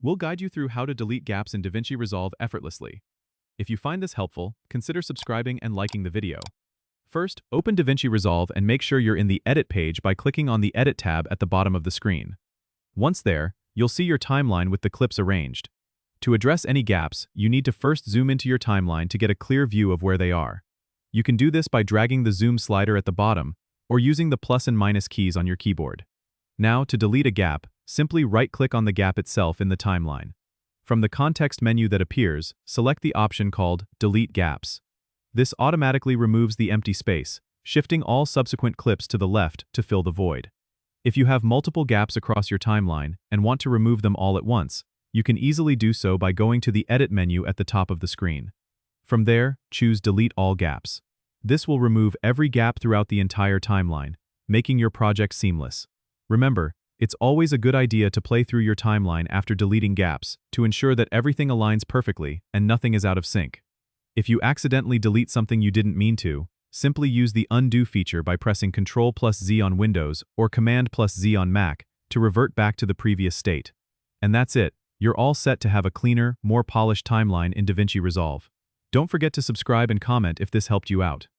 We'll guide you through how to delete gaps in DaVinci Resolve effortlessly. If you find this helpful, consider subscribing and liking the video. First, open DaVinci Resolve and make sure you're in the Edit page by clicking on the Edit tab at the bottom of the screen. Once there, you'll see your timeline with the clips arranged. To address any gaps, you need to first zoom into your timeline to get a clear view of where they are. You can do this by dragging the zoom slider at the bottom or using the plus and minus keys on your keyboard. Now, to delete a gap, simply right-click on the gap itself in the timeline. From the context menu that appears, select the option called Delete Gaps. This automatically removes the empty space, shifting all subsequent clips to the left to fill the void. If you have multiple gaps across your timeline and want to remove them all at once, you can easily do so by going to the Edit menu at the top of the screen. From there, choose Delete All Gaps. This will remove every gap throughout the entire timeline, making your project seamless. Remember, it's always a good idea to play through your timeline after deleting gaps to ensure that everything aligns perfectly and nothing is out of sync. If you accidentally delete something you didn't mean to, simply use the Undo feature by pressing Ctrl+Z on Windows or Command+Z on Mac to revert back to the previous state. And that's it. You're all set to have a cleaner, more polished timeline in DaVinci Resolve. Don't forget to subscribe and comment if this helped you out.